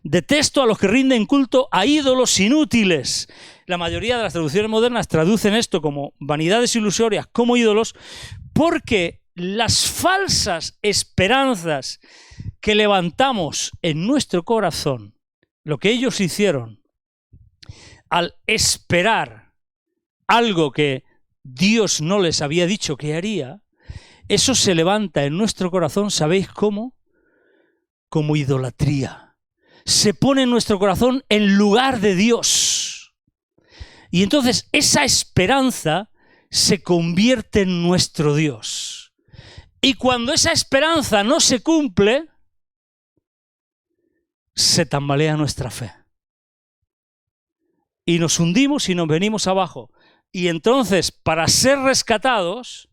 Detesto a los que rinden culto a ídolos inútiles. La mayoría de las traducciones modernas traducen esto como vanidades ilusorias, como ídolos, porque las falsas esperanzas que levantamos en nuestro corazón, lo que ellos hicieron al esperar algo que Dios no les había dicho que haría, eso se levanta en nuestro corazón, ¿sabéis cómo? Como idolatría. Se pone en nuestro corazón en lugar de Dios. Y entonces esa esperanza se convierte en nuestro Dios. Y cuando esa esperanza no se cumple, se tambalea nuestra fe. Y nos hundimos y nos venimos abajo. Y entonces, para ser rescatados,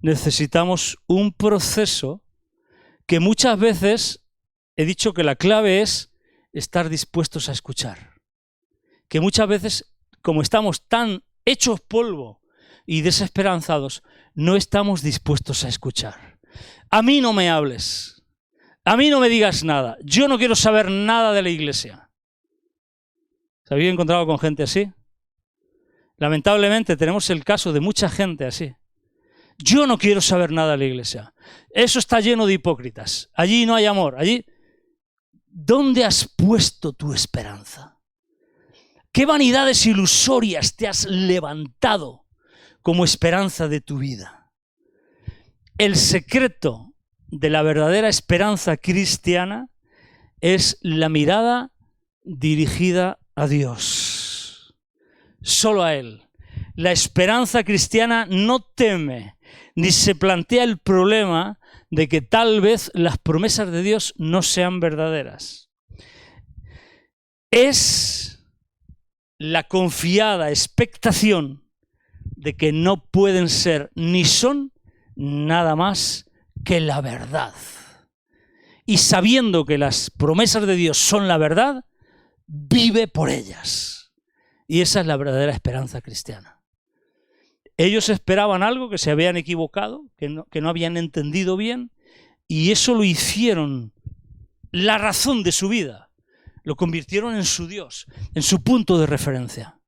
necesitamos un proceso que muchas veces, he dicho que la clave es estar dispuestos a escuchar. Que muchas veces, como estamos tan hechos polvo y desesperanzados, no estamos dispuestos a escuchar. A mí no me hables. A mí no me digas nada. Yo no quiero saber nada de la iglesia. ¿Se habéis encontrado con gente así? Lamentablemente tenemos el caso de mucha gente así. Yo no quiero saber nada de la iglesia. Eso está lleno de hipócritas. Allí no hay amor. Allí, ¿dónde has puesto tu esperanza? ¿Qué vanidades ilusorias te has levantado como esperanza de tu vida? El secreto de la verdadera esperanza cristiana es la mirada dirigida a Dios. Solo a Él. La esperanza cristiana no teme ni se plantea el problema de que tal vez las promesas de Dios no sean verdaderas. Es la confiada expectación de que no pueden ser ni son nada más que la verdad. Y sabiendo que las promesas de Dios son la verdad, vive por ellas. Y esa es la verdadera esperanza cristiana. Ellos esperaban algo que se habían equivocado, que no habían entendido bien, y eso lo hicieron la razón de su vida. Lo convirtieron en su Dios, en su punto de referencia.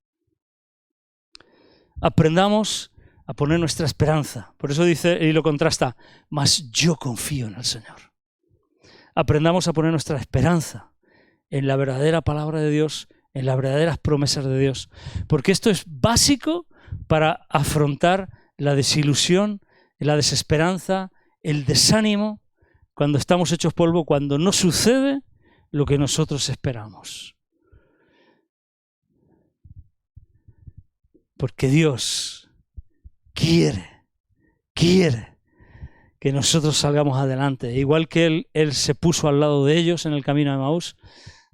Aprendamos a poner nuestra esperanza. Por eso dice, y lo contrasta, mas yo confío en el Señor. Aprendamos a poner nuestra esperanza en la verdadera palabra de Dios, en las verdaderas promesas de Dios. Porque esto es básico para afrontar la desilusión, la desesperanza, el desánimo, cuando estamos hechos polvo, cuando no sucede lo que nosotros esperamos. Porque Dios quiere que nosotros salgamos adelante. Igual que Él se puso al lado de ellos en el camino de Emaús,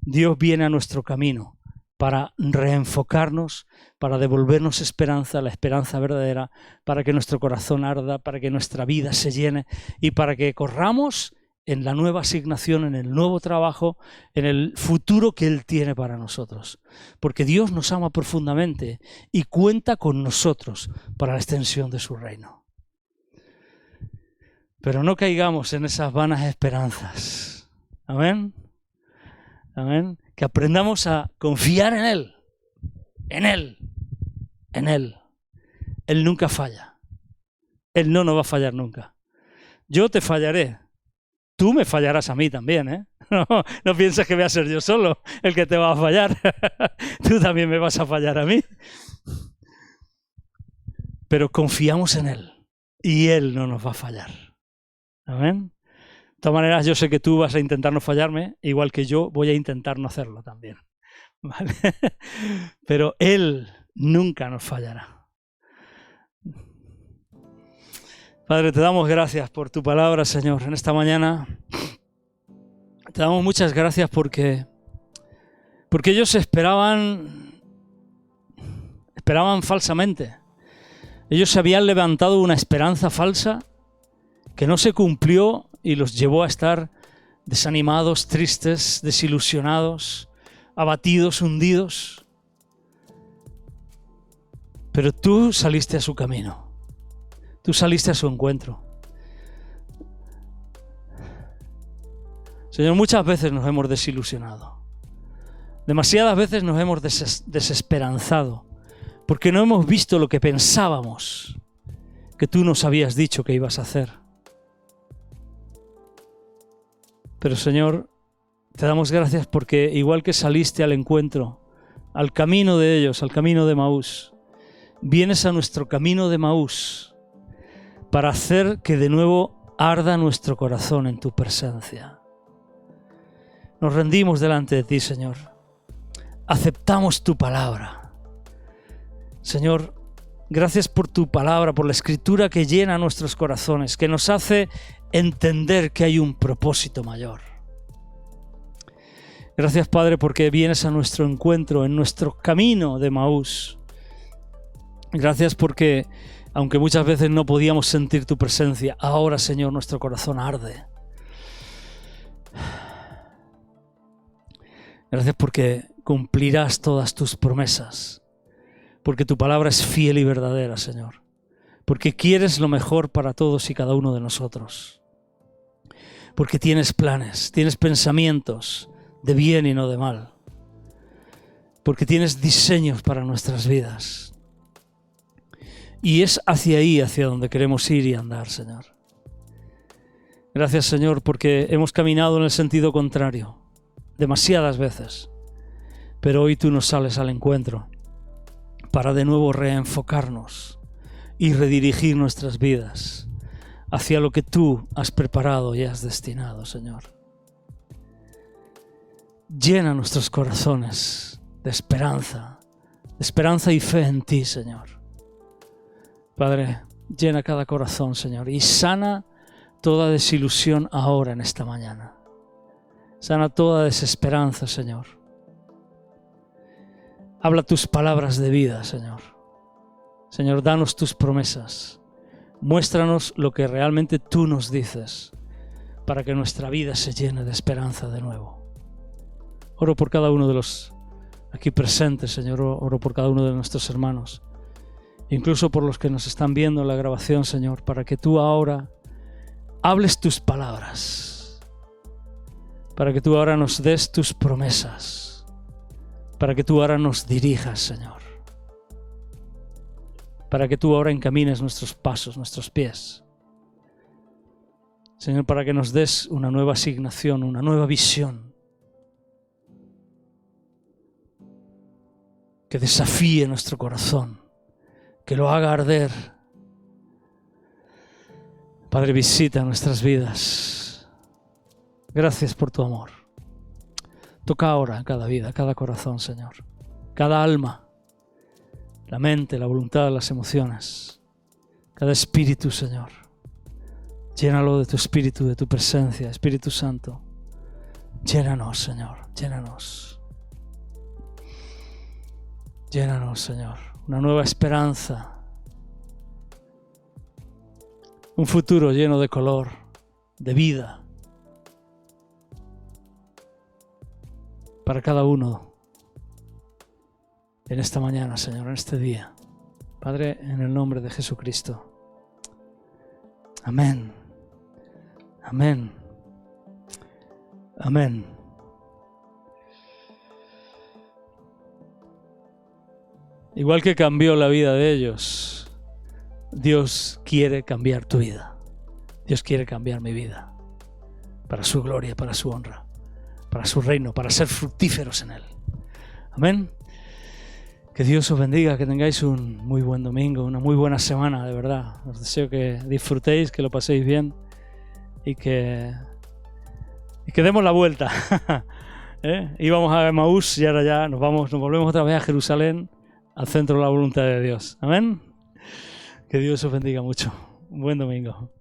Dios viene a nuestro camino para reenfocarnos, para devolvernos esperanza, la esperanza verdadera, para que nuestro corazón arda, para que nuestra vida se llene y para que corramos en la nueva asignación, en el nuevo trabajo, en el futuro que Él tiene para nosotros. Porque Dios nos ama profundamente y cuenta con nosotros para la extensión de su reino. Pero no caigamos en esas vanas esperanzas. Amén. Amén. Que aprendamos a confiar en Él. En Él. En Él. Él nunca falla. Él no nos va a fallar nunca. Yo te fallaré. Tú me fallarás a mí también, ¿eh? No pienses que voy a ser yo solo el que te va a fallar. Tú también me vas a fallar a mí. Pero confiamos en Él. Y Él no nos va a fallar. Amén. De todas maneras, yo sé que tú vas a intentar no fallarme, igual que yo voy a intentar no hacerlo también. ¿Vale? Pero Él nunca nos fallará. Padre, te damos gracias por tu palabra, Señor, en esta mañana. Te damos muchas gracias porque ellos esperaban falsamente. Ellos se habían levantado una esperanza falsa que no se cumplió y los llevó a estar desanimados, tristes, desilusionados, abatidos, hundidos. Pero tú saliste a su camino. Tú saliste a su encuentro. Señor, muchas veces nos hemos desilusionado. Demasiadas veces nos hemos desesperanzado porque no hemos visto lo que pensábamos que tú nos habías dicho que ibas a hacer. Pero Señor, te damos gracias porque igual que saliste al encuentro, al camino de ellos, al camino de Emaús, vienes a nuestro camino de Emaús para hacer que de nuevo arda nuestro corazón en tu presencia. Nos rendimos delante de ti, Señor. Aceptamos tu palabra. Señor, gracias por tu palabra, por la escritura que llena nuestros corazones, que nos hace entender que hay un propósito mayor. Gracias, Padre, porque vienes a nuestro encuentro, en nuestro camino de Emaús. Gracias porque, aunque muchas veces no podíamos sentir tu presencia, ahora, Señor, nuestro corazón arde. Gracias porque cumplirás todas tus promesas, porque tu palabra es fiel y verdadera, Señor. porque quieres lo mejor para todos y cada uno de nosotros. Porque tienes planes, tienes pensamientos de bien y no de mal. Porque tienes diseños para nuestras vidas. Y es hacia ahí, hacia donde queremos ir y andar, Señor. Gracias, Señor, porque hemos caminado en el sentido contrario demasiadas veces. Pero hoy tú nos sales al encuentro para de nuevo reenfocarnos y redirigir nuestras vidas hacia lo que tú has preparado y has destinado, Señor. Llena nuestros corazones de esperanza y fe en ti, Señor. Padre, llena cada corazón, Señor, y sana toda desilusión ahora en esta mañana. Sana toda desesperanza, Señor. Habla tus palabras de vida, Señor. Señor, danos tus promesas. Muéstranos lo que realmente tú nos dices para que nuestra vida se llene de esperanza de nuevo. Oro por cada uno de los aquí presentes, Señor. Oro por cada uno de nuestros hermanos. Incluso por los que nos están viendo en la grabación, Señor, para que tú ahora hables tus palabras. Para que tú ahora nos des tus promesas. Para que tú ahora nos dirijas, Señor. Para que tú ahora encamines nuestros pasos, nuestros pies. Señor, para que nos des una nueva asignación, una nueva visión. Que desafíe nuestro corazón, que lo haga arder. Padre, visita nuestras vidas. Gracias por tu amor. Toca ahora cada vida, cada corazón, Señor. Cada alma, la mente, la voluntad, las emociones. Cada espíritu, Señor. Llénalo de tu espíritu, de tu presencia, Espíritu Santo. Llénanos, Señor, llénanos. Llénanos, Señor. Una nueva esperanza. Un futuro lleno de color, de vida. Para cada uno en esta mañana, Señor, en este día. Padre, en el nombre de Jesucristo. Amén. Amén. Amén. Igual que cambió la vida de ellos, Dios quiere cambiar tu vida. Dios quiere cambiar mi vida. Para su gloria, para su honra, para su reino, para ser fructíferos en Él. Amén. Que Dios os bendiga, que tengáis un muy buen domingo, una muy buena semana, de verdad. Os deseo que disfrutéis, que lo paséis bien y que demos la vuelta. Íbamos a Emaús y ahora ya nos volvemos otra vez a Jerusalén, al centro de la voluntad de Dios. Amén. Que Dios os bendiga mucho. Un buen domingo.